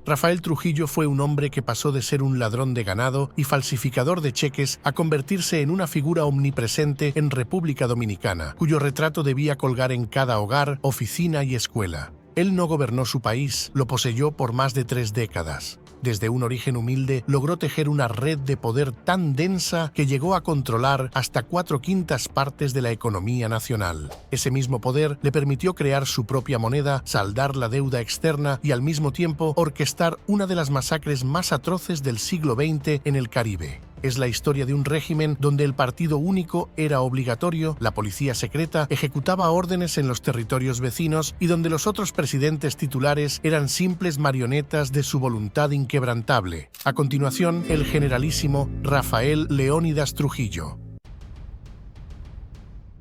Rafael Trujillo fue un hombre que pasó de ser un ladrón de ganado y falsificador de cheques a convertirse en una figura omnipresente en República Dominicana, cuyo retrato debía colgar en cada hogar, oficina y escuela. Él no gobernó su país, lo poseyó por más de 3 décadas. Desde un origen humilde, logró tejer una red de poder tan densa que llegó a controlar hasta 4/5 partes de la economía nacional. Ese mismo poder le permitió crear su propia moneda, saldar la deuda externa y al mismo tiempo orquestar una de las masacres más atroces del siglo XX en el Caribe. Es la historia de un régimen donde el partido único era obligatorio, la policía secreta ejecutaba órdenes en los territorios vecinos y donde los otros presidentes titulares eran simples marionetas de su voluntad inquebrantable. A continuación, el generalísimo Rafael Leónidas Trujillo.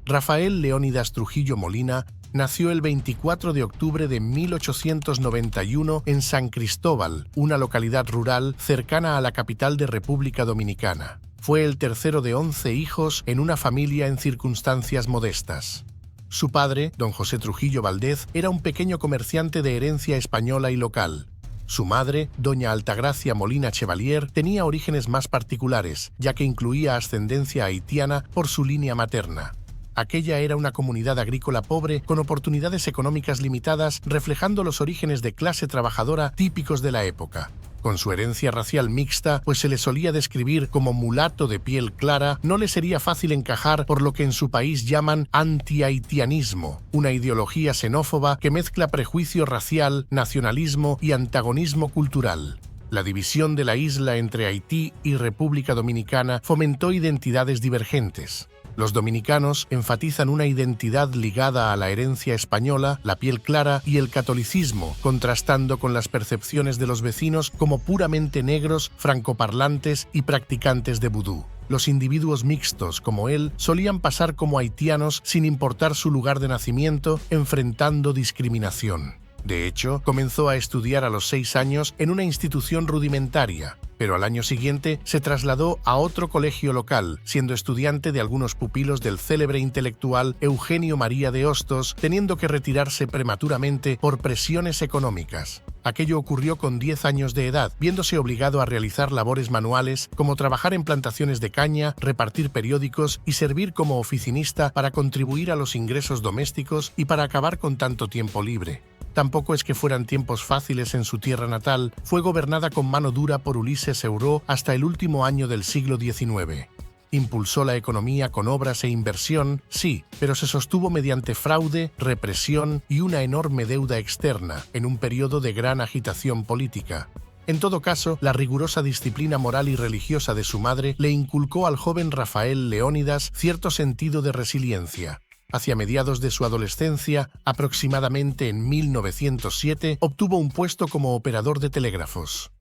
Rafael Leónidas Trujillo Molina nació el 24 de octubre de 1891 en San Cristóbal, una localidad rural cercana a la capital de República Dominicana. Fue el tercero de 11 hijos en una familia en circunstancias modestas. Su padre, don José Trujillo Valdez, era un pequeño comerciante de herencia española y local. Su madre, doña Altagracia Molina Chevalier, tenía orígenes más particulares, ya que incluía ascendencia haitiana por su línea materna. Aquella era una comunidad agrícola pobre con oportunidades económicas limitadas, reflejando los orígenes de clase trabajadora típicos de la época. Con su herencia racial mixta, pues se le solía describir como mulato de piel clara, no le sería fácil encajar por lo que en su país llaman anti-haitianismo, una ideología xenófoba que mezcla prejuicio racial, nacionalismo y antagonismo cultural. La división de la isla entre Haití y República Dominicana fomentó identidades divergentes. Los dominicanos enfatizan una identidad ligada a la herencia española, la piel clara y el catolicismo, contrastando con las percepciones de los vecinos como puramente negros, francoparlantes y practicantes de vudú. Los individuos mixtos, como él, solían pasar como haitianos sin importar su lugar de nacimiento, enfrentando discriminación. De hecho, comenzó a estudiar a los 6 años en una institución rudimentaria, pero al año siguiente se trasladó a otro colegio local, siendo estudiante de algunos pupilos del célebre intelectual Eugenio María de Hostos, teniendo que retirarse prematuramente por presiones económicas. Aquello ocurrió con 10 años de edad, viéndose obligado a realizar labores manuales como trabajar en plantaciones de caña, repartir periódicos y servir como oficinista para contribuir a los ingresos domésticos y para acabar con tanto tiempo libre. Tampoco es que fueran tiempos fáciles en su tierra natal, fue gobernada con mano dura por Ulises Euró hasta el último año del siglo XIX. Impulsó la economía con obras e inversión, sí, pero se sostuvo mediante fraude, represión y una enorme deuda externa, en un periodo de gran agitación política. En todo caso, la rigurosa disciplina moral y religiosa de su madre le inculcó al joven Rafael Leónidas cierto sentido de resiliencia. Hacia mediados de su adolescencia, aproximadamente en 1907, obtuvo un puesto como operador de telégrafos.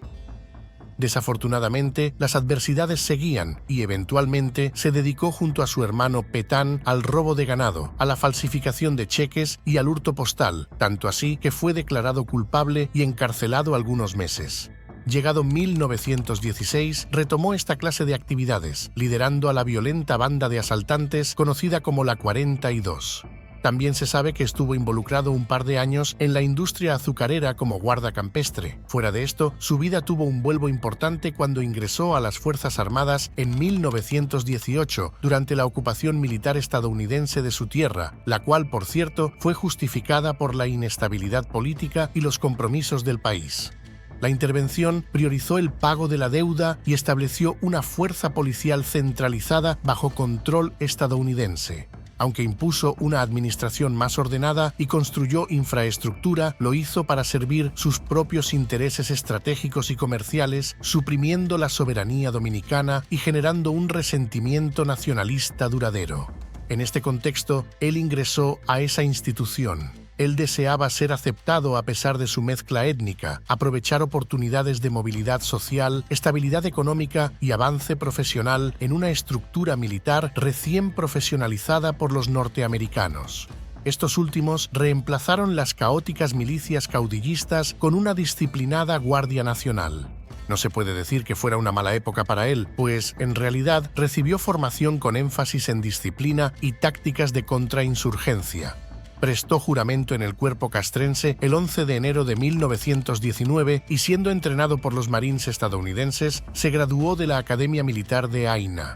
Desafortunadamente, las adversidades seguían y eventualmente se dedicó junto a su hermano Petán al robo de ganado, a la falsificación de cheques y al hurto postal, tanto así que fue declarado culpable y encarcelado algunos meses. Llegado 1916, retomó esta clase de actividades, liderando a la violenta banda de asaltantes conocida como la 42. También se sabe que estuvo involucrado un par de años en la industria azucarera como guarda campestre. Fuera de esto, su vida tuvo un vuelvo importante cuando ingresó a las Fuerzas Armadas en 1918, durante la ocupación militar estadounidense de su tierra, la cual, por cierto, fue justificada por la inestabilidad política y los compromisos del país. La intervención priorizó el pago de la deuda y estableció una fuerza policial centralizada bajo control estadounidense. Aunque impuso una administración más ordenada y construyó infraestructura, lo hizo para servir sus propios intereses estratégicos y comerciales, suprimiendo la soberanía dominicana y generando un resentimiento nacionalista duradero. En este contexto, él ingresó a esa institución. Él deseaba ser aceptado a pesar de su mezcla étnica, aprovechar oportunidades de movilidad social, estabilidad económica y avance profesional en una estructura militar recién profesionalizada por los norteamericanos. Estos últimos reemplazaron las caóticas milicias caudillistas con una disciplinada Guardia Nacional. No se puede decir que fuera una mala época para él, pues, en realidad, recibió formación con énfasis en disciplina y tácticas de contrainsurgencia. Prestó juramento en el cuerpo castrense el 11 de enero de 1919 y, siendo entrenado por los Marines estadounidenses, se graduó de la Academia Militar de Aina.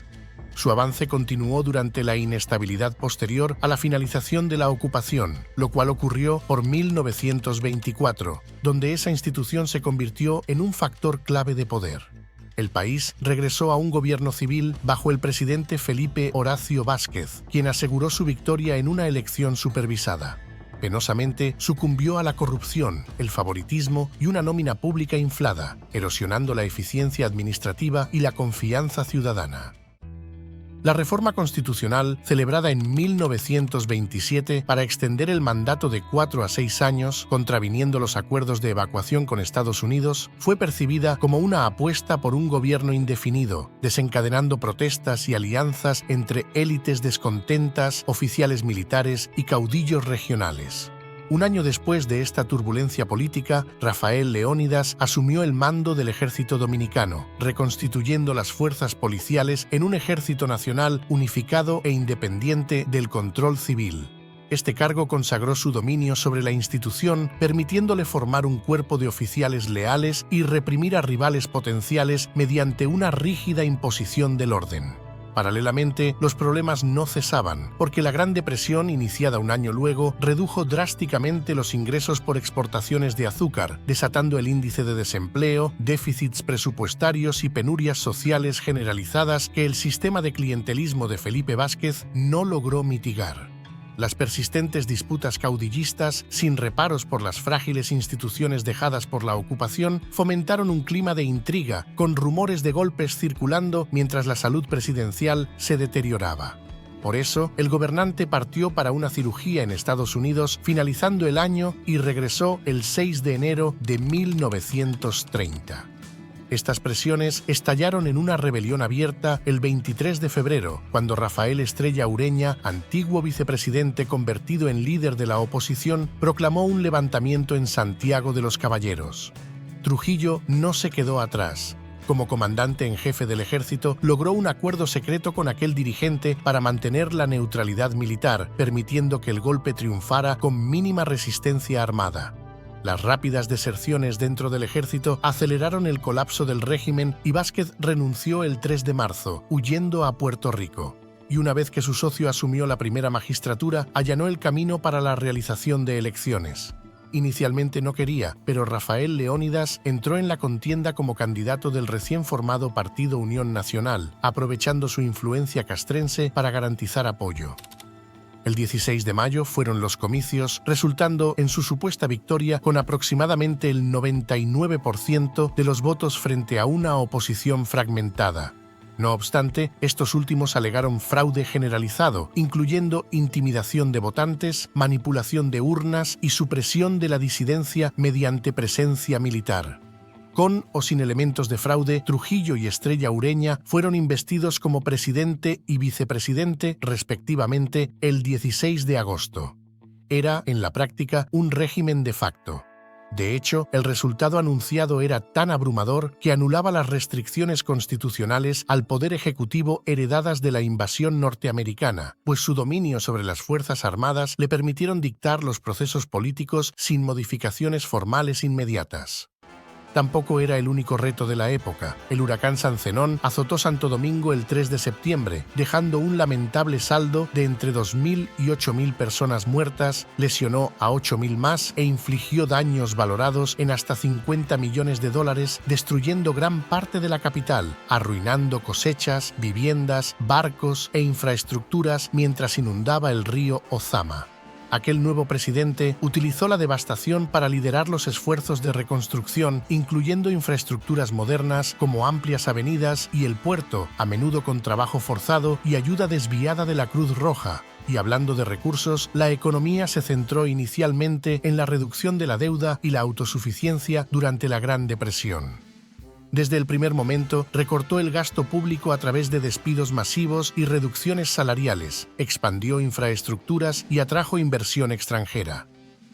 Su avance continuó durante la inestabilidad posterior a la finalización de la ocupación, lo cual ocurrió por 1924, donde esa institución se convirtió en un factor clave de poder. El país regresó a un gobierno civil bajo el presidente Felipe Horacio Vázquez, quien aseguró su victoria en una elección supervisada. Penosamente, sucumbió a la corrupción, el favoritismo y una nómina pública inflada, erosionando la eficiencia administrativa y la confianza ciudadana. La reforma constitucional, celebrada en 1927 para extender el mandato de 4 a 6 años, contraviniendo los acuerdos de evacuación con Estados Unidos, fue percibida como una apuesta por un gobierno indefinido, desencadenando protestas y alianzas entre élites descontentas, oficiales militares y caudillos regionales. Un año después de esta turbulencia política, Rafael Leónidas asumió el mando del ejército dominicano, reconstituyendo las fuerzas policiales en un ejército nacional unificado e independiente del control civil. Este cargo consagró su dominio sobre la institución, permitiéndole formar un cuerpo de oficiales leales y reprimir a rivales potenciales mediante una rígida imposición del orden. Paralelamente, los problemas no cesaban, porque la Gran Depresión, iniciada un año luego, redujo drásticamente los ingresos por exportaciones de azúcar, desatando el índice de desempleo, déficits presupuestarios y penurias sociales generalizadas que el sistema de clientelismo de Felipe Vázquez no logró mitigar. Las persistentes disputas caudillistas, sin reparos por las frágiles instituciones dejadas por la ocupación, fomentaron un clima de intriga, con rumores de golpes circulando mientras la salud presidencial se deterioraba. Por eso, el gobernante partió para una cirugía en Estados Unidos, finalizando el año, y regresó el 6 de enero de 1930. Estas presiones estallaron en una rebelión abierta el 23 de febrero, cuando Rafael Estrella Ureña, antiguo vicepresidente convertido en líder de la oposición, proclamó un levantamiento en Santiago de los Caballeros. Trujillo no se quedó atrás. Como comandante en jefe del ejército, logró un acuerdo secreto con aquel dirigente para mantener la neutralidad militar, permitiendo que el golpe triunfara con mínima resistencia armada. Las rápidas deserciones dentro del ejército aceleraron el colapso del régimen y Vázquez renunció el 3 de marzo, huyendo a Puerto Rico. Y una vez que su socio asumió la primera magistratura, allanó el camino para la realización de elecciones. Inicialmente no quería, pero Rafael Leónidas entró en la contienda como candidato del recién formado Partido Unión Nacional, aprovechando su influencia castrense para garantizar apoyo. El 16 de mayo fueron los comicios, resultando en su supuesta victoria con aproximadamente el 99% de los votos frente a una oposición fragmentada. No obstante, estos últimos alegaron fraude generalizado, incluyendo intimidación de votantes, manipulación de urnas y supresión de la disidencia mediante presencia militar. Con o sin elementos de fraude, Trujillo y Estrella Ureña fueron investidos como presidente y vicepresidente, respectivamente, el 16 de agosto. Era, en la práctica, un régimen de facto. De hecho, el resultado anunciado era tan abrumador que anulaba las restricciones constitucionales al poder ejecutivo heredadas de la invasión norteamericana, pues su dominio sobre las Fuerzas Armadas le permitieron dictar los procesos políticos sin modificaciones formales inmediatas. Tampoco era el único reto de la época. El huracán Sancenón azotó Santo Domingo el 3 de septiembre, dejando un lamentable saldo de entre 2.000 y 8.000 personas muertas, lesionó a 8.000 más e infligió daños valorados en hasta $50 millones, destruyendo gran parte de la capital, arruinando cosechas, viviendas, barcos e infraestructuras mientras inundaba el río Ozama. Aquel nuevo presidente utilizó la devastación para liderar los esfuerzos de reconstrucción, incluyendo infraestructuras modernas como amplias avenidas y el puerto, a menudo con trabajo forzado y ayuda desviada de la Cruz Roja. Y hablando de recursos, la economía se centró inicialmente en la reducción de la deuda y la autosuficiencia durante la Gran Depresión. Desde el primer momento, recortó el gasto público a través de despidos masivos y reducciones salariales, expandió infraestructuras y atrajo inversión extranjera.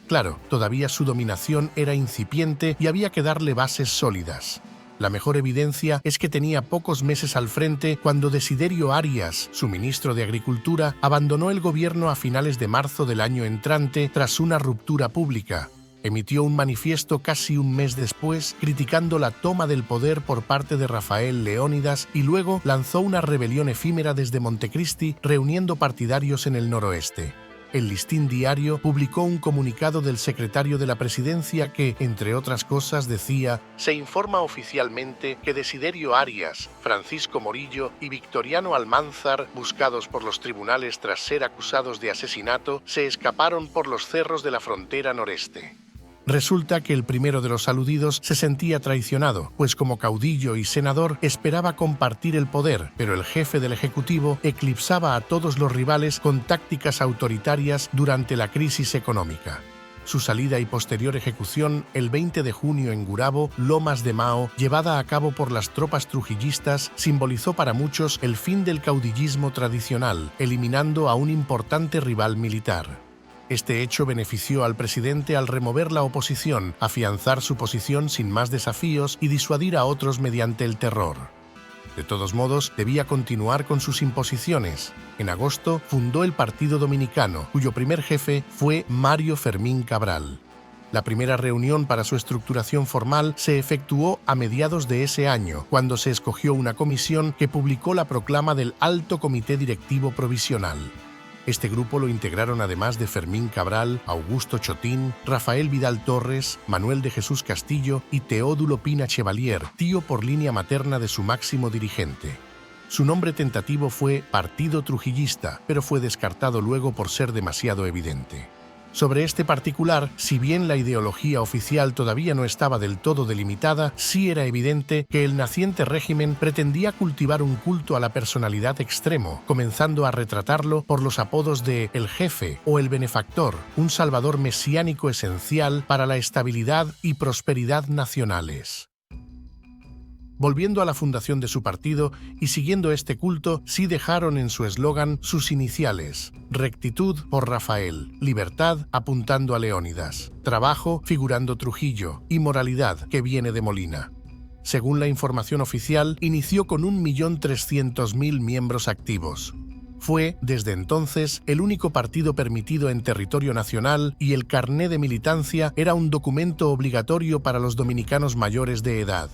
Claro, todavía su dominación era incipiente y había que darle bases sólidas. La mejor evidencia es que tenía pocos meses al frente cuando Desiderio Arias, su ministro de Agricultura, abandonó el gobierno a finales de marzo del año entrante tras una ruptura pública. Emitió un manifiesto casi un mes después criticando la toma del poder por parte de Rafael Leónidas y luego lanzó una rebelión efímera desde Montecristi reuniendo partidarios en el noroeste. El Listín Diario publicó un comunicado del secretario de la presidencia que, entre otras cosas, decía: «Se informa oficialmente que Desiderio Arias, Francisco Morillo y Victoriano Almanzar, buscados por los tribunales tras ser acusados de asesinato, se escaparon por los cerros de la frontera noreste». Resulta que el primero de los aludidos se sentía traicionado, pues como caudillo y senador esperaba compartir el poder, pero el jefe del Ejecutivo eclipsaba a todos los rivales con tácticas autoritarias durante la crisis económica. Su salida y posterior ejecución el 20 de junio en Gurabo, Lomas de Mao, llevada a cabo por las tropas trujillistas, simbolizó para muchos el fin del caudillismo tradicional, eliminando a un importante rival militar. Este hecho benefició al presidente al remover la oposición, afianzar su posición sin más desafíos y disuadir a otros mediante el terror. De todos modos, debía continuar con sus imposiciones. En agosto fundó el Partido Dominicano, cuyo primer jefe fue Mario Fermín Cabral. La primera reunión para su estructuración formal se efectuó a mediados de ese año, cuando se escogió una comisión que publicó la proclama del Alto Comité Directivo Provisional. Este grupo lo integraron además de Fermín Cabral, Augusto Chotín, Rafael Vidal Torres, Manuel de Jesús Castillo y Teodulo Pina Chevalier, tío por línea materna de su máximo dirigente. Su nombre tentativo fue Partido Trujillista, pero fue descartado luego por ser demasiado evidente. Sobre este particular, si bien la ideología oficial todavía no estaba del todo delimitada, sí era evidente que el naciente régimen pretendía cultivar un culto a la personalidad extremo, comenzando a retratarlo por los apodos de el jefe o el benefactor, un salvador mesiánico esencial para la estabilidad y prosperidad nacionales. Volviendo a la fundación de su partido y siguiendo este culto, sí dejaron en su eslogan sus iniciales: rectitud por Rafael, libertad apuntando a Leónidas, trabajo figurando Trujillo y moralidad que viene de Molina. Según la información oficial, inició con 1.300.000 miembros activos. Fue, desde entonces, el único partido permitido en territorio nacional y el carné de militancia era un documento obligatorio para los dominicanos mayores de edad.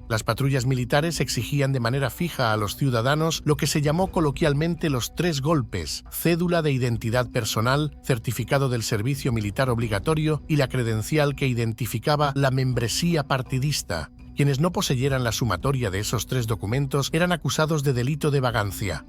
Las patrullas militares exigían de manera fija a los ciudadanos lo que se llamó coloquialmente los 3 golpes: cédula de identidad personal, certificado del servicio militar obligatorio y la credencial que identificaba la membresía partidista. Quienes no poseyeran la sumatoria de esos 3 documentos eran acusados de delito de vagancia.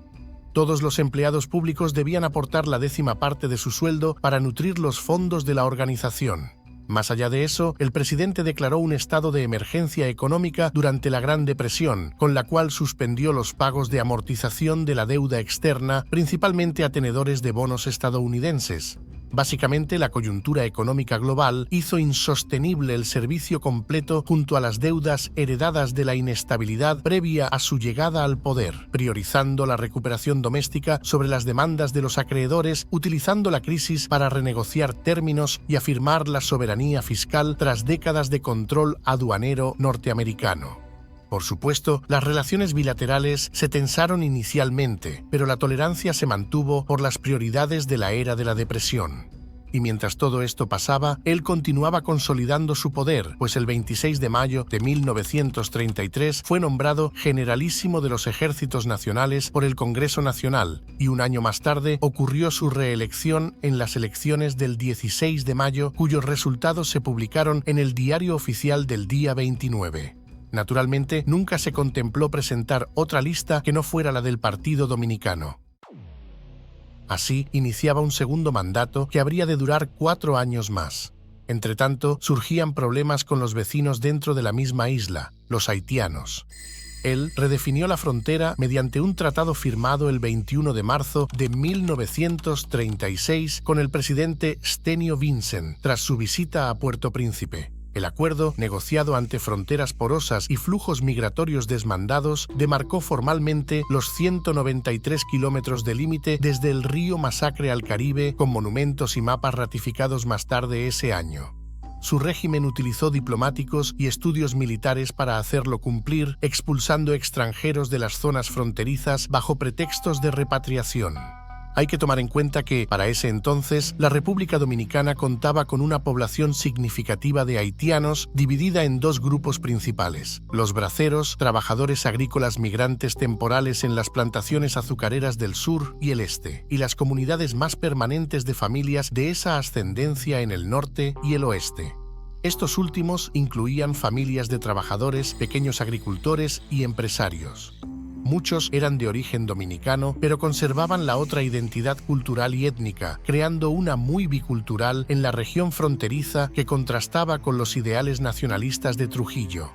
Todos los empleados públicos debían aportar la 10ª parte de su sueldo para nutrir los fondos de la organización. Más allá de eso, el presidente declaró un estado de emergencia económica durante la Gran Depresión, con la cual suspendió los pagos de amortización de la deuda externa, principalmente a tenedores de bonos estadounidenses. Básicamente, la coyuntura económica global hizo insostenible el servicio completo junto a las deudas heredadas de la inestabilidad previa a su llegada al poder, priorizando la recuperación doméstica sobre las demandas de los acreedores, utilizando la crisis para renegociar términos y afirmar la soberanía fiscal tras décadas de control aduanero norteamericano. Por supuesto, las relaciones bilaterales se tensaron inicialmente, pero la tolerancia se mantuvo por las prioridades de la era de la depresión. Y mientras todo esto pasaba, él continuaba consolidando su poder, pues el 26 de mayo de 1933 fue nombrado Generalísimo de los Ejércitos Nacionales por el Congreso Nacional, y un año más tarde ocurrió su reelección en las elecciones del 16 de mayo, cuyos resultados se publicaron en el Diario Oficial del día 29. Naturalmente, nunca se contempló presentar otra lista que no fuera la del Partido Dominicano. Así, iniciaba un segundo mandato que habría de durar 4 años más. Entretanto, surgían problemas con los vecinos dentro de la misma isla, los haitianos. Él redefinió la frontera mediante un tratado firmado el 21 de marzo de 1936 con el presidente Stenio Vincent tras su visita a Puerto Príncipe. El acuerdo, negociado ante fronteras porosas y flujos migratorios desmandados, demarcó formalmente los 193 kilómetros de límite desde el río Masacre al Caribe, con monumentos y mapas ratificados más tarde ese año. Su régimen utilizó diplomáticos y estudios militares para hacerlo cumplir, expulsando extranjeros de las zonas fronterizas bajo pretextos de repatriación. Hay que tomar en cuenta que, para ese entonces, la República Dominicana contaba con una población significativa de haitianos dividida en dos grupos principales: los braceros, trabajadores agrícolas migrantes temporales en las plantaciones azucareras del sur y el este, y las comunidades más permanentes de familias de esa ascendencia en el norte y el oeste. Estos últimos incluían familias de trabajadores, pequeños agricultores y empresarios. Muchos eran de origen dominicano, pero conservaban la otra identidad cultural y étnica, creando una muy bicultural en la región fronteriza que contrastaba con los ideales nacionalistas de Trujillo.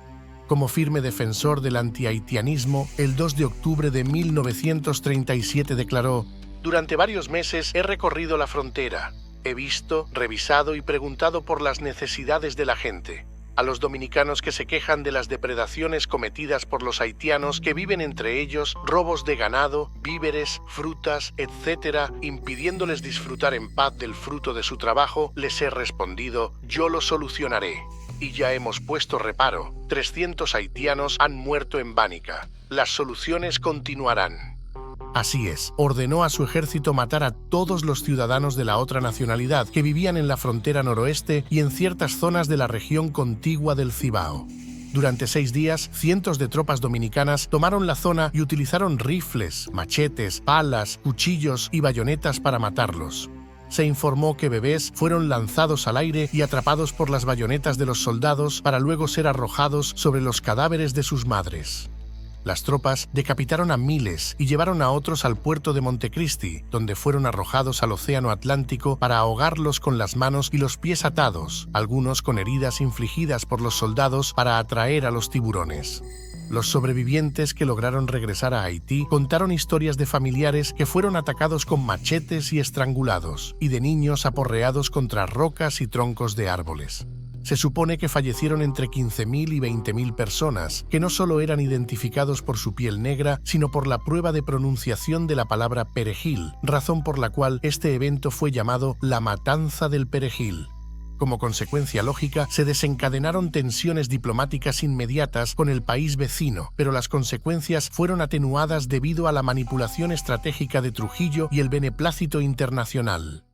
Como firme defensor del antihaitianismo, el 2 de octubre de 1937 declaró: «Durante varios meses he recorrido la frontera. He visto, revisado y preguntado por las necesidades de la gente. A los dominicanos que se quejan de las depredaciones cometidas por los haitianos que viven entre ellos, robos de ganado, víveres, frutas, etc., impidiéndoles disfrutar en paz del fruto de su trabajo, les he respondido: yo lo solucionaré. Y ya hemos puesto reparo. 300 haitianos han muerto en Bánica. Las soluciones continuarán». Así es, ordenó a su ejército matar a todos los ciudadanos de la otra nacionalidad que vivían en la frontera noroeste y en ciertas zonas de la región contigua del Cibao. Durante 6 días, cientos de tropas dominicanas tomaron la zona y utilizaron rifles, machetes, palas, cuchillos y bayonetas para matarlos. Se informó que bebés fueron lanzados al aire y atrapados por las bayonetas de los soldados para luego ser arrojados sobre los cadáveres de sus madres. Las tropas decapitaron a miles y llevaron a otros al puerto de Montecristi, donde fueron arrojados al océano Atlántico para ahogarlos con las manos y los pies atados, algunos con heridas infligidas por los soldados para atraer a los tiburones. Los sobrevivientes que lograron regresar a Haití contaron historias de familiares que fueron atacados con machetes y estrangulados, y de niños aporreados contra rocas y troncos de árboles. Se supone que fallecieron entre 15.000 y 20.000 personas, que no solo eran identificados por su piel negra, sino por la prueba de pronunciación de la palabra perejil, razón por la cual este evento fue llamado la Matanza del Perejil. Como consecuencia lógica, se desencadenaron tensiones diplomáticas inmediatas con el país vecino, pero las consecuencias fueron atenuadas debido a la manipulación estratégica de Trujillo y el beneplácito internacional.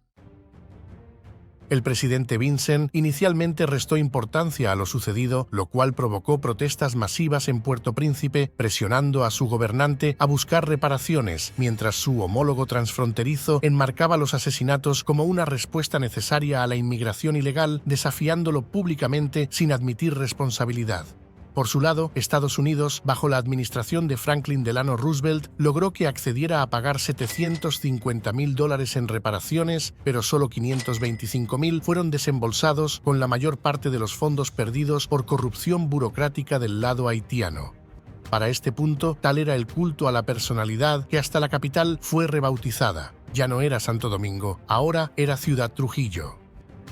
El presidente Vincent inicialmente restó importancia a lo sucedido, lo cual provocó protestas masivas en Puerto Príncipe, presionando a su gobernante a buscar reparaciones, mientras su homólogo transfronterizo enmarcaba los asesinatos como una respuesta necesaria a la inmigración ilegal, desafiándolo públicamente sin admitir responsabilidad. Por su lado, Estados Unidos, bajo la administración de Franklin Delano Roosevelt, logró que accediera a pagar $750.000 en reparaciones, pero solo $525.000 fueron desembolsados, con la mayor parte de los fondos perdidos por corrupción burocrática del lado haitiano. Para este punto, tal era el culto a la personalidad que hasta la capital fue rebautizada. Ya no era Santo Domingo, ahora era Ciudad Trujillo.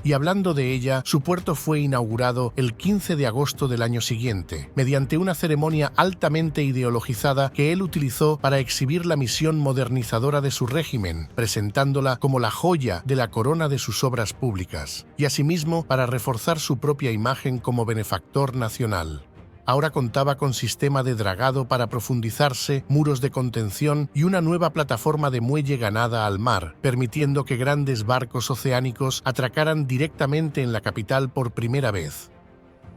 Y hablando de ella, su puerto fue inaugurado el 15 de agosto del año siguiente, mediante una ceremonia altamente ideologizada que él utilizó para exhibir la misión modernizadora de su régimen, presentándola como la joya de la corona de sus obras públicas, y asimismo para reforzar su propia imagen como benefactor nacional. Ahora contaba con sistema de dragado para profundizarse, muros de contención y una nueva plataforma de muelle ganada al mar, permitiendo que grandes barcos oceánicos atracaran directamente en la capital por primera vez.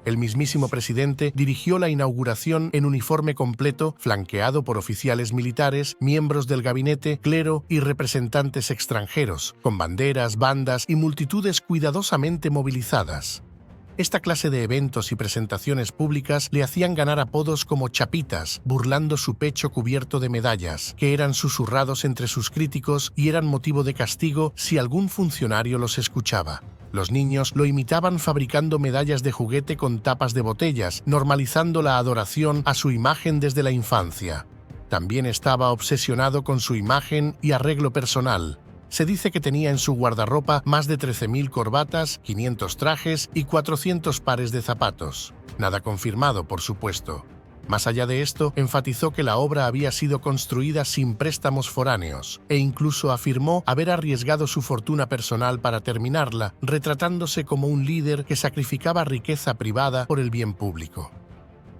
El mismísimo presidente dirigió la inauguración en uniforme completo, flanqueado por oficiales militares, miembros del gabinete, clero y representantes extranjeros, con banderas, bandas y multitudes cuidadosamente movilizadas. Esta clase de eventos y presentaciones públicas le hacían ganar apodos como Chapitas, burlando su pecho cubierto de medallas, que eran susurrados entre sus críticos y eran motivo de castigo si algún funcionario los escuchaba. Los niños lo imitaban fabricando medallas de juguete con tapas de botellas, normalizando la adoración a su imagen desde la infancia. También estaba obsesionado con su imagen y arreglo personal. Se dice que tenía en su guardarropa más de 13.000 corbatas, 500 trajes y 400 pares de zapatos. Nada confirmado, por supuesto. Más allá de esto, enfatizó que la obra había sido construida sin préstamos foráneos e incluso afirmó haber arriesgado su fortuna personal para terminarla, retratándose como un líder que sacrificaba riqueza privada por el bien público.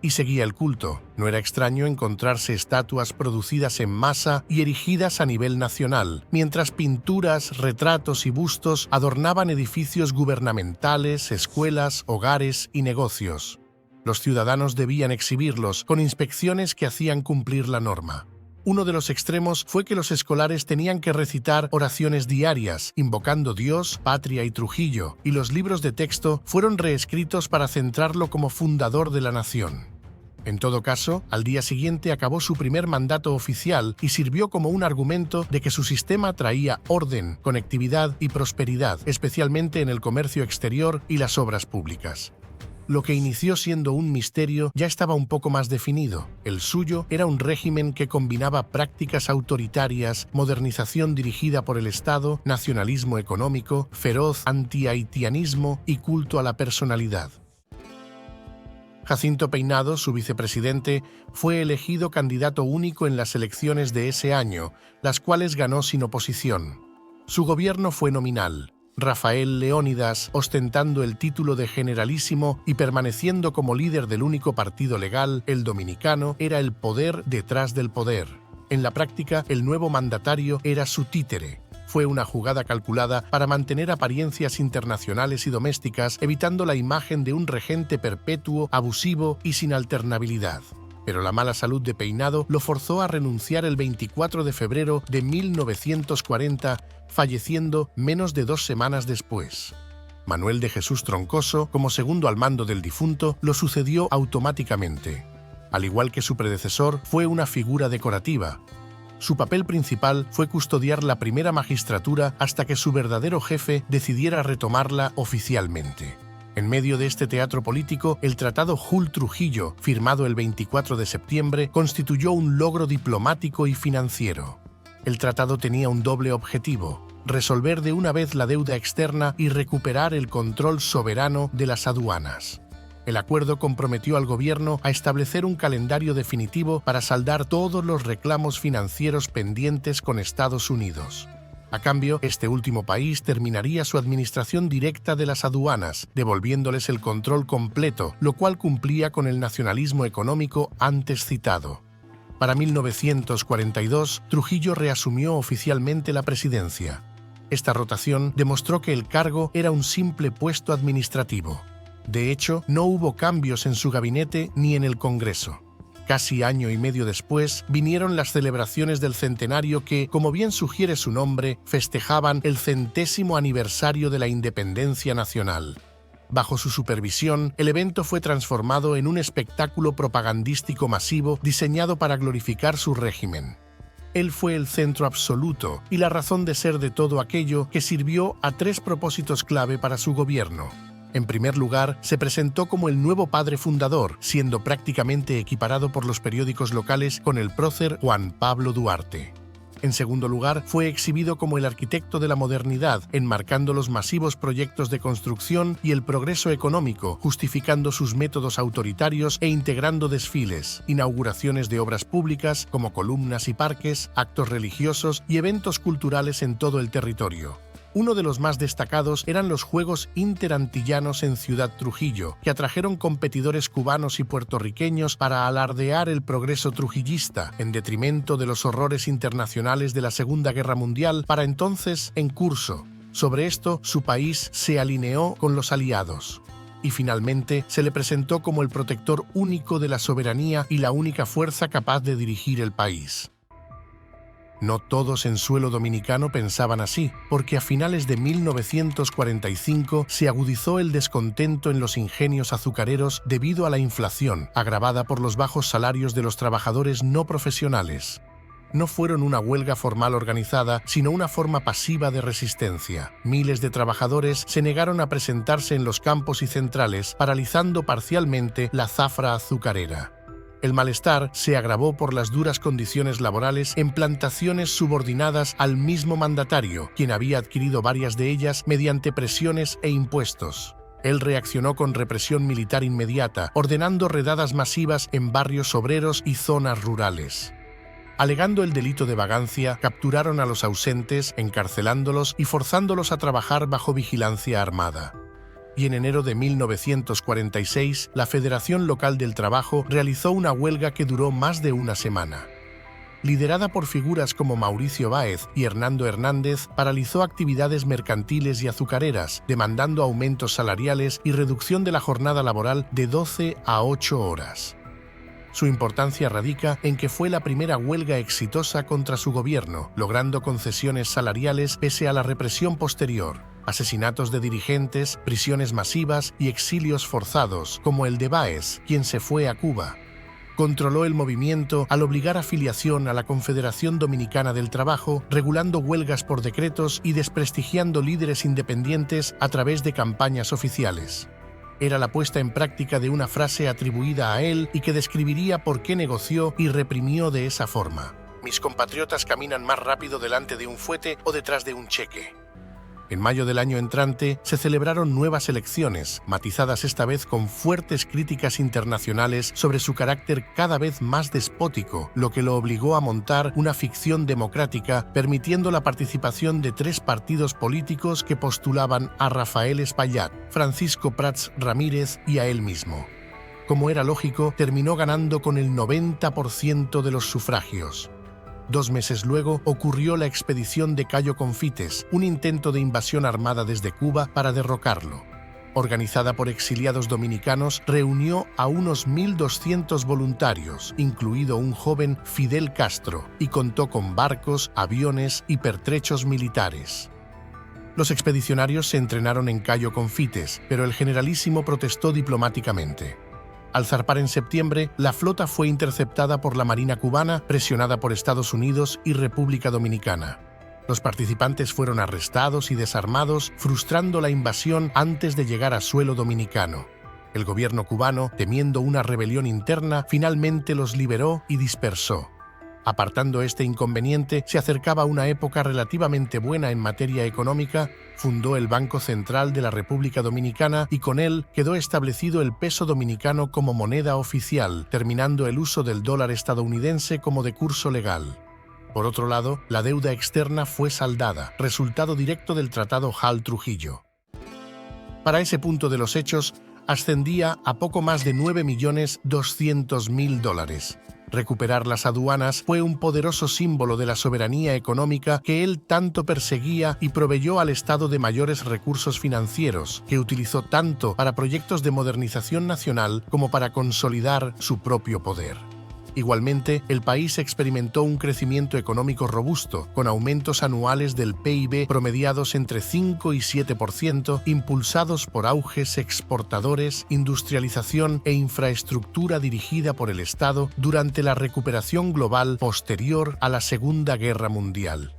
Y seguía el culto. No era extraño encontrarse estatuas producidas en masa y erigidas a nivel nacional, mientras pinturas, retratos y bustos adornaban edificios gubernamentales, escuelas, hogares y negocios. Los ciudadanos debían exhibirlos con inspecciones que hacían cumplir la norma. Uno de los extremos fue que los escolares tenían que recitar oraciones diarias, invocando Dios, patria y Trujillo, y los libros de texto fueron reescritos para centrarlo como fundador de la nación. En todo caso, al día siguiente acabó su primer mandato oficial y sirvió como un argumento de que su sistema traía orden, conectividad y prosperidad, especialmente en el comercio exterior y las obras públicas. Lo que inició siendo un misterio ya estaba un poco más definido. El suyo era un régimen que combinaba prácticas autoritarias, modernización dirigida por el Estado, nacionalismo económico, feroz anti-haitianismo y culto a la personalidad. Jacinto Peinado, su vicepresidente, fue elegido candidato único en las elecciones de ese año, las cuales ganó sin oposición. Su gobierno fue nominal. Rafael Leónidas, ostentando el título de generalísimo y permaneciendo como líder del único partido legal, el dominicano, era el poder detrás del poder. En la práctica, el nuevo mandatario era su títere. Fue una jugada calculada para mantener apariencias internacionales y domésticas, evitando la imagen de un regente perpetuo, abusivo y sin alternabilidad. Pero la mala salud de Peinado lo forzó a renunciar el 24 de febrero de 1940, falleciendo menos de 2 semanas después. Manuel de Jesús Troncoso, como segundo al mando del difunto, lo sucedió automáticamente. Al igual que su predecesor, fue una figura decorativa. Su papel principal fue custodiar la primera magistratura hasta que su verdadero jefe decidiera retomarla oficialmente. En medio de este teatro político, el Tratado Hull-Trujillo, firmado el 24 de septiembre, constituyó un logro diplomático y financiero. El tratado tenía un doble objetivo: resolver de una vez la deuda externa y recuperar el control soberano de las aduanas. El acuerdo comprometió al gobierno a establecer un calendario definitivo para saldar todos los reclamos financieros pendientes con Estados Unidos. A cambio, este último país terminaría su administración directa de las aduanas, devolviéndoles el control completo, lo cual cumplía con el nacionalismo económico antes citado. Para 1942, Trujillo reasumió oficialmente la presidencia. Esta rotación demostró que el cargo era un simple puesto administrativo. De hecho, no hubo cambios en su gabinete ni en el Congreso. Casi año y medio después, vinieron las celebraciones del centenario que, como bien sugiere su nombre, festejaban el 100º aniversario de la independencia nacional. Bajo su supervisión, el evento fue transformado en un espectáculo propagandístico masivo diseñado para glorificar su régimen. Él fue el centro absoluto y la razón de ser de todo aquello que sirvió a 3 propósitos clave para su gobierno. En primer lugar, se presentó como el nuevo padre fundador, siendo prácticamente equiparado por los periódicos locales con el prócer Juan Pablo Duarte. En segundo lugar, fue exhibido como el arquitecto de la modernidad, enmarcando los masivos proyectos de construcción y el progreso económico, justificando sus métodos autoritarios e integrando desfiles, inauguraciones de obras públicas como columnas y parques, actos religiosos y eventos culturales en todo el territorio. Uno de los más destacados eran los Juegos Interantillanos en Ciudad Trujillo, que atrajeron competidores cubanos y puertorriqueños para alardear el progreso trujillista, en detrimento de los horrores internacionales de la Segunda Guerra Mundial, para entonces en curso. Sobre esto, su país se alineó con los aliados. Y finalmente, se le presentó como el protector único de la soberanía y la única fuerza capaz de dirigir el país. No todos en suelo dominicano pensaban así, porque a finales de 1945 se agudizó el descontento en los ingenios azucareros debido a la inflación, agravada por los bajos salarios de los trabajadores no profesionales. No fueron una huelga formal organizada, sino una forma pasiva de resistencia. Miles de trabajadores se negaron a presentarse en los campos y centrales, paralizando parcialmente la zafra azucarera. El malestar se agravó por las duras condiciones laborales en plantaciones subordinadas al mismo mandatario, quien había adquirido varias de ellas mediante presiones e impuestos. Él reaccionó con represión militar inmediata, ordenando redadas masivas en barrios obreros y zonas rurales. Alegando el delito de vagancia, capturaron a los ausentes, encarcelándolos y forzándolos a trabajar bajo vigilancia armada. Y en enero de 1946, la Federación Local del Trabajo realizó una huelga que duró más de una semana. Liderada por figuras como Mauricio Báez y Hernando Hernández, paralizó actividades mercantiles y azucareras, demandando aumentos salariales y reducción de la jornada laboral de 12 a 8 horas. Su importancia radica en que fue la primera huelga exitosa contra su gobierno, logrando concesiones salariales pese a la represión posterior, asesinatos de dirigentes, prisiones masivas y exilios forzados, como el de Báez, quien se fue a Cuba. Controló el movimiento al obligar afiliación a la Confederación Dominicana del Trabajo, regulando huelgas por decretos y desprestigiando líderes independientes a través de campañas oficiales. Era la puesta en práctica de una frase atribuida a él y que describiría por qué negoció y reprimió de esa forma. Mis compatriotas caminan más rápido delante de un fuete o detrás de un cheque. En mayo del año entrante se celebraron nuevas elecciones, matizadas esta vez con fuertes críticas internacionales sobre su carácter cada vez más despótico, lo que lo obligó a montar una ficción democrática, permitiendo la participación de 3 partidos políticos que postulaban a Rafael Espaillat, Francisco Prats Ramírez y a él mismo. Como era lógico, terminó ganando con el 90% de los sufragios. 2 meses luego ocurrió la expedición de Cayo Confites, un intento de invasión armada desde Cuba para derrocarlo. Organizada por exiliados dominicanos, reunió a unos 1.200 voluntarios, incluido un joven Fidel Castro, y contó con barcos, aviones y pertrechos militares. Los expedicionarios se entrenaron en Cayo Confites, pero el generalísimo protestó diplomáticamente. Al zarpar en septiembre, la flota fue interceptada por la Marina cubana, presionada por Estados Unidos y República Dominicana. Los participantes fueron arrestados y desarmados, frustrando la invasión antes de llegar a suelo dominicano. El gobierno cubano, temiendo una rebelión interna, finalmente los liberó y dispersó. Apartando este inconveniente, se acercaba una época relativamente buena en materia económica, fundó el Banco Central de la República Dominicana y con él quedó establecido el peso dominicano como moneda oficial, terminando el uso del dólar estadounidense como de curso legal. Por otro lado, la deuda externa fue saldada, resultado directo del Tratado Hall-Trujillo. Para ese punto de los hechos, ascendía a poco más de $9.200.000. Recuperar las aduanas fue un poderoso símbolo de la soberanía económica que él tanto perseguía y proveyó al Estado de mayores recursos financieros, que utilizó tanto para proyectos de modernización nacional como para consolidar su propio poder. Igualmente, el país experimentó un crecimiento económico robusto, con aumentos anuales del PIB promediados entre 5 y 7%, impulsados por auges exportadores, industrialización e infraestructura dirigida por el Estado durante la recuperación global posterior a la Segunda Guerra Mundial.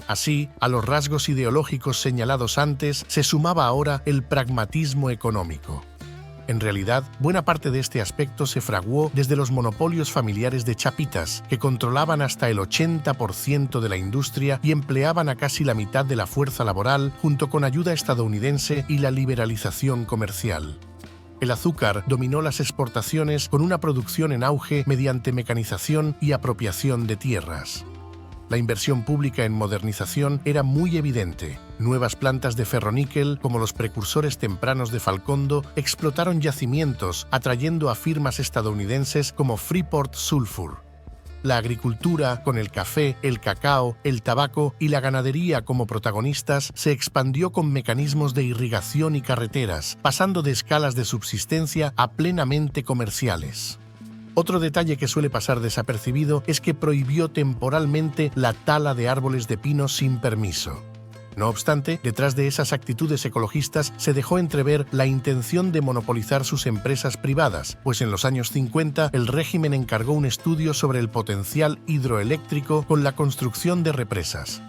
Así, a los rasgos ideológicos señalados antes se sumaba ahora el pragmatismo económico. En realidad, buena parte de este aspecto se fraguó desde los monopolios familiares de chapitas, que controlaban hasta el 80% de la industria y empleaban a casi la mitad de la fuerza laboral, junto con ayuda estadounidense y la liberalización comercial. El azúcar dominó las exportaciones con una producción en auge mediante mecanización y apropiación de tierras. La inversión pública en modernización era muy evidente. Nuevas plantas de ferroníquel, como los precursores tempranos de Falcondo, explotaron yacimientos, atrayendo a firmas estadounidenses como Freeport Sulphur. La agricultura, con el café, el cacao, el tabaco y la ganadería como protagonistas, se expandió con mecanismos de irrigación y carreteras, pasando de escalas de subsistencia a plenamente comerciales. Otro detalle que suele pasar desapercibido es que prohibió temporalmente la tala de árboles de pino sin permiso. No obstante, detrás de esas actitudes ecologistas se dejó entrever la intención de monopolizar sus empresas privadas, pues en los años 50 el régimen encargó un estudio sobre el potencial hidroeléctrico con la construcción de represas.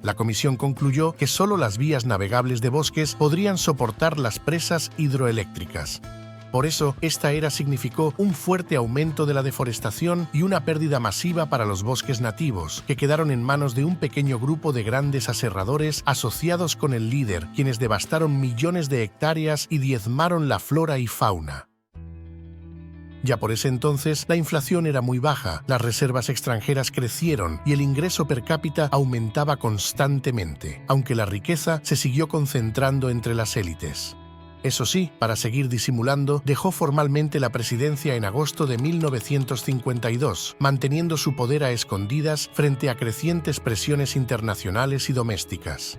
La comisión concluyó que solo las vías navegables de bosques podrían soportar las presas hidroeléctricas. Por eso, esta era significó un fuerte aumento de la deforestación y una pérdida masiva para los bosques nativos, que quedaron en manos de un pequeño grupo de grandes aserradores asociados con el líder, quienes devastaron millones de hectáreas y diezmaron la flora y fauna. Ya por ese entonces, la inflación era muy baja, las reservas extranjeras crecieron y el ingreso per cápita aumentaba constantemente, aunque la riqueza se siguió concentrando entre las élites. Eso sí, para seguir disimulando, dejó formalmente la presidencia en agosto de 1952, manteniendo su poder a escondidas frente a crecientes presiones internacionales y domésticas.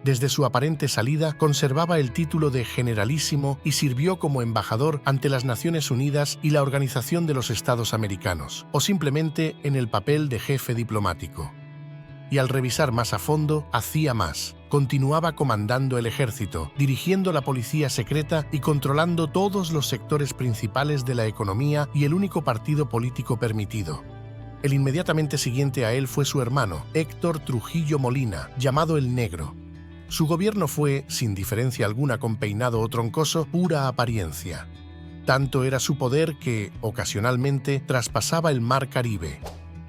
Desde su aparente salida, conservaba el título de generalísimo y sirvió como embajador ante las Naciones Unidas y la Organización de los Estados Americanos, o simplemente en el papel de jefe diplomático. Y al revisar más a fondo, hacía más. Continuaba comandando el ejército, dirigiendo la policía secreta y controlando todos los sectores principales de la economía y el único partido político permitido. El inmediatamente siguiente a él fue su hermano, Héctor Trujillo Molina, llamado el Negro. Su gobierno fue, sin diferencia alguna con peinado o troncoso, pura apariencia. Tanto era su poder que, ocasionalmente, traspasaba el mar Caribe.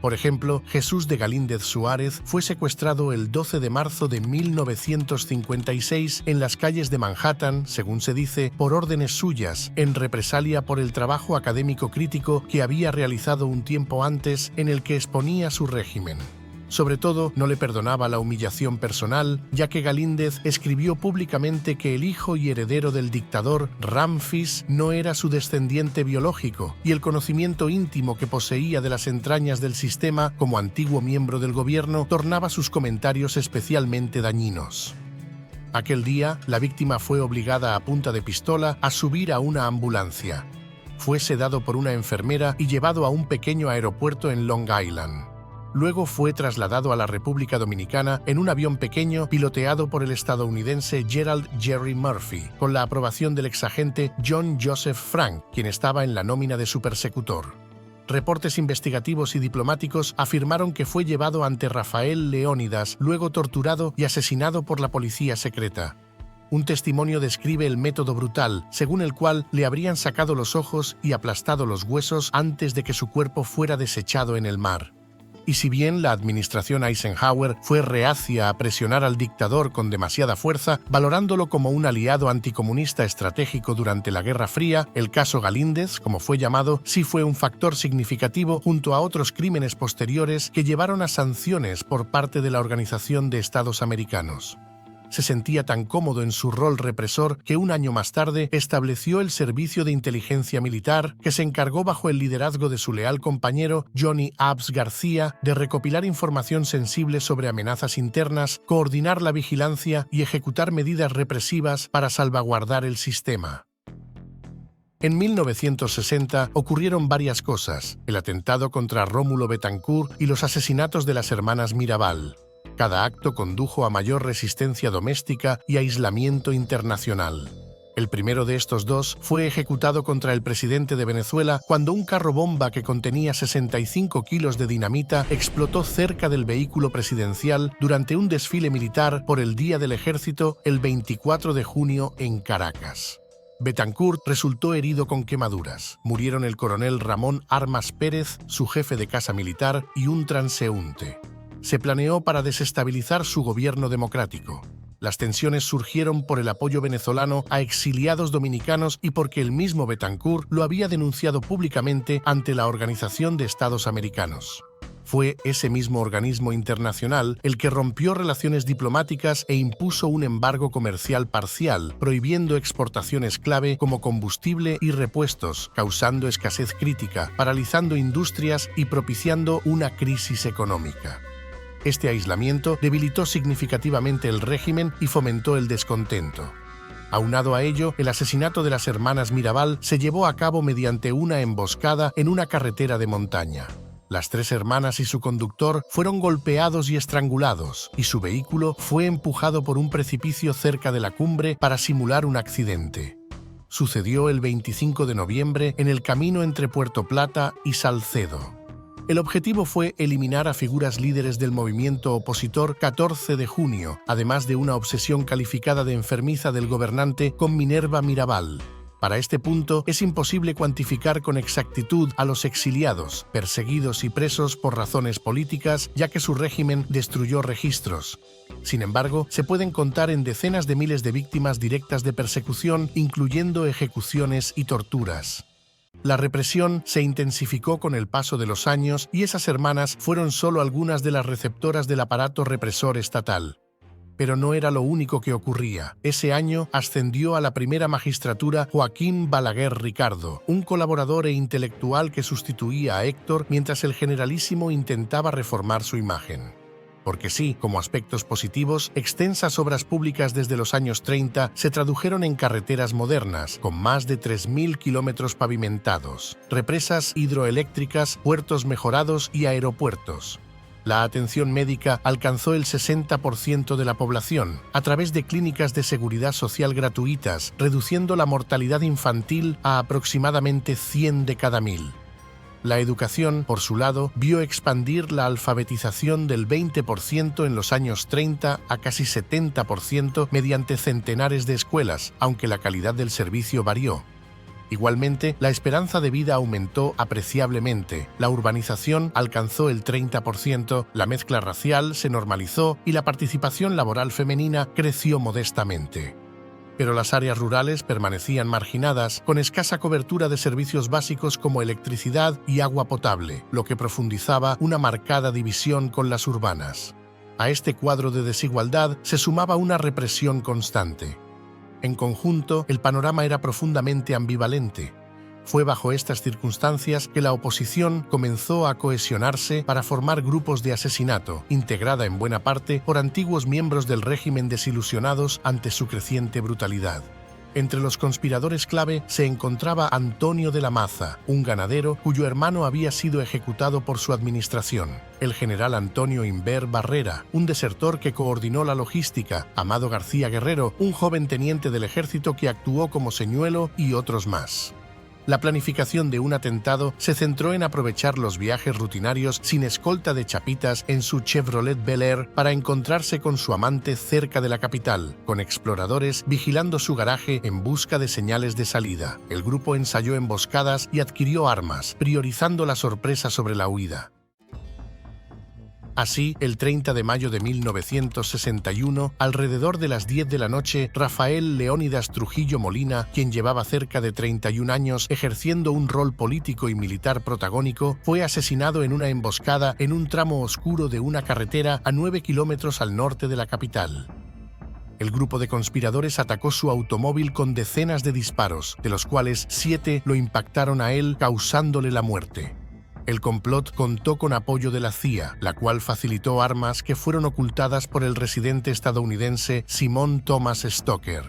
Por ejemplo, Jesús de Galíndez Suárez fue secuestrado el 12 de marzo de 1956 en las calles de Manhattan, según se dice, por órdenes suyas, en represalia por el trabajo académico crítico que había realizado un tiempo antes en el que exponía su régimen. Sobre todo, no le perdonaba la humillación personal, ya que Galíndez escribió públicamente que el hijo y heredero del dictador, Ramfis, no era su descendiente biológico, y el conocimiento íntimo que poseía de las entrañas del sistema como antiguo miembro del gobierno tornaba sus comentarios especialmente dañinos. Aquel día, la víctima fue obligada a punta de pistola a subir a una ambulancia. Fue sedado por una enfermera y llevado a un pequeño aeropuerto en Long Island. Luego fue trasladado a la República Dominicana en un avión pequeño piloteado por el estadounidense Gerald Jerry Murphy, con la aprobación del exagente John Joseph Frank, quien estaba en la nómina de su persecutor. Reportes investigativos y diplomáticos afirmaron que fue llevado ante Rafael Leónidas, luego torturado y asesinado por la policía secreta. Un testimonio describe el método brutal, según el cual le habrían sacado los ojos y aplastado los huesos antes de que su cuerpo fuera desechado en el mar. Y si bien la administración Eisenhower fue reacia a presionar al dictador con demasiada fuerza, valorándolo como un aliado anticomunista estratégico durante la Guerra Fría, el caso Galíndez, como fue llamado, sí fue un factor significativo junto a otros crímenes posteriores que llevaron a sanciones por parte de la Organización de Estados Americanos. Se sentía tan cómodo en su rol represor que un año más tarde estableció el Servicio de Inteligencia Militar, que se encargó bajo el liderazgo de su leal compañero Johnny Abs García de recopilar información sensible sobre amenazas internas, coordinar la vigilancia y ejecutar medidas represivas para salvaguardar el sistema. En 1960 ocurrieron varias cosas: el atentado contra Rómulo Betancourt y los asesinatos de las hermanas Mirabal. Cada acto condujo a mayor resistencia doméstica y aislamiento internacional. El primero de estos dos fue ejecutado contra el presidente de Venezuela cuando un carro bomba que contenía 65 kilos de dinamita explotó cerca del vehículo presidencial durante un desfile militar por el Día del Ejército el 24 de junio en Caracas. Betancourt resultó herido con quemaduras. Murieron el coronel Ramón Armas Pérez, su jefe de casa militar, y un transeúnte. Se planeó para desestabilizar su gobierno democrático. Las tensiones surgieron por el apoyo venezolano a exiliados dominicanos y porque el mismo Betancourt lo había denunciado públicamente ante la Organización de Estados Americanos. Fue ese mismo organismo internacional el que rompió relaciones diplomáticas e impuso un embargo comercial parcial, prohibiendo exportaciones clave como combustible y repuestos, causando escasez crítica, paralizando industrias y propiciando una crisis económica. Este aislamiento debilitó significativamente el régimen y fomentó el descontento. Aunado a ello, el asesinato de las hermanas Mirabal se llevó a cabo mediante una emboscada en una carretera de montaña. Las tres hermanas y su conductor fueron golpeados y estrangulados, y su vehículo fue empujado por un precipicio cerca de la cumbre para simular un accidente. Sucedió el 25 de noviembre en el camino entre Puerto Plata y Salcedo. El objetivo fue eliminar a figuras líderes del movimiento opositor 14 de junio, además de una obsesión calificada de enfermiza del gobernante con Minerva Mirabal. Para este punto, es imposible cuantificar con exactitud a los exiliados, perseguidos y presos por razones políticas, ya que su régimen destruyó registros. Sin embargo, se pueden contar en decenas de miles de víctimas directas de persecución, incluyendo ejecuciones y torturas. La represión se intensificó con el paso de los años y esas hermanas fueron solo algunas de las receptoras del aparato represor estatal. Pero no era lo único que ocurría. Ese año ascendió a la primera magistratura Joaquín Balaguer Ricardo, un colaborador e intelectual que sustituía a Héctor mientras el generalísimo intentaba reformar su imagen. Porque sí, como aspectos positivos, extensas obras públicas desde los años 30 se tradujeron en carreteras modernas, con más de 3.000 kilómetros pavimentados, represas hidroeléctricas, puertos mejorados y aeropuertos. La atención médica alcanzó el 60% de la población, a través de clínicas de seguridad social gratuitas, reduciendo la mortalidad infantil a aproximadamente 100 de cada 1000. La educación, por su lado, vio expandir la alfabetización del 20% en los años 30 a casi 70% mediante centenares de escuelas, aunque la calidad del servicio varió. Igualmente, la esperanza de vida aumentó apreciablemente, la urbanización alcanzó el 30%, la mezcla racial se normalizó y la participación laboral femenina creció modestamente. Pero las áreas rurales permanecían marginadas, con escasa cobertura de servicios básicos como electricidad y agua potable, lo que profundizaba una marcada división con las urbanas. A este cuadro de desigualdad se sumaba una represión constante. En conjunto, el panorama era profundamente ambivalente. Fue bajo estas circunstancias que la oposición comenzó a cohesionarse para formar grupos de asesinato, integrada en buena parte por antiguos miembros del régimen desilusionados ante su creciente brutalidad. Entre los conspiradores clave se encontraba Antonio de la Maza, un ganadero cuyo hermano había sido ejecutado por su administración; el general Antonio Imber Barrera, un desertor que coordinó la logística; Amado García Guerrero, un joven teniente del ejército que actuó como señuelo, y otros más. La planificación de un atentado se centró en aprovechar los viajes rutinarios sin escolta de chapitas en su Chevrolet Bel Air para encontrarse con su amante cerca de la capital, con exploradores vigilando su garaje en busca de señales de salida. El grupo ensayó emboscadas y adquirió armas, priorizando la sorpresa sobre la huida. Así, el 30 de mayo de 1961, alrededor de las 10 de la noche, Rafael Leónidas Trujillo Molina, quien llevaba cerca de 31 años ejerciendo un rol político y militar protagónico, fue asesinado en una emboscada en un tramo oscuro de una carretera a 9 kilómetros al norte de la capital. El grupo de conspiradores atacó su automóvil con decenas de disparos, de los cuales 7 lo impactaron a él, causándole la muerte. El complot contó con apoyo de la CIA, la cual facilitó armas que fueron ocultadas por el residente estadounidense Simon Thomas Stocker.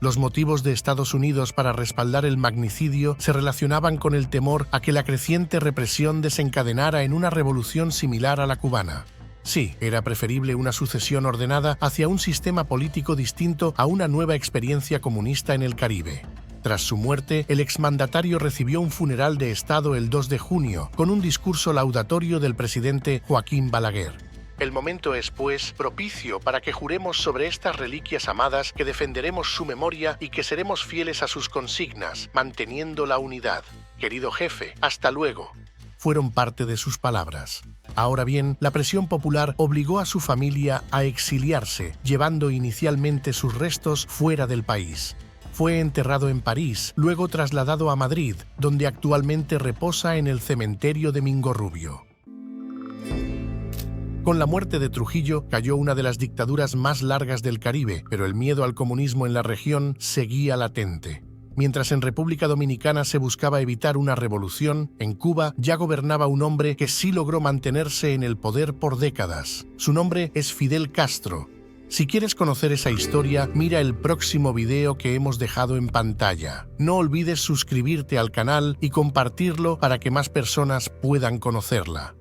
Los motivos de Estados Unidos para respaldar el magnicidio se relacionaban con el temor a que la creciente represión desencadenara en una revolución similar a la cubana. Sí, era preferible una sucesión ordenada hacia un sistema político distinto a una nueva experiencia comunista en el Caribe. Tras su muerte, el exmandatario recibió un funeral de Estado el 2 de junio, con un discurso laudatorio del presidente Joaquín Balaguer. El momento es, pues, propicio para que juremos sobre estas reliquias amadas que defenderemos su memoria y que seremos fieles a sus consignas, manteniendo la unidad. Querido jefe, hasta luego. Fueron parte de sus palabras. Ahora bien, la presión popular obligó a su familia a exiliarse, llevando inicialmente sus restos fuera del país. Fue enterrado en París, luego trasladado a Madrid, donde actualmente reposa en el cementerio de Mingorrubio. Con la muerte de Trujillo cayó una de las dictaduras más largas del Caribe, pero el miedo al comunismo en la región seguía latente. Mientras en República Dominicana se buscaba evitar una revolución, en Cuba ya gobernaba un hombre que sí logró mantenerse en el poder por décadas. Su nombre es Fidel Castro. Si quieres conocer esa historia, mira el próximo video que hemos dejado en pantalla. No olvides suscribirte al canal y compartirlo para que más personas puedan conocerla.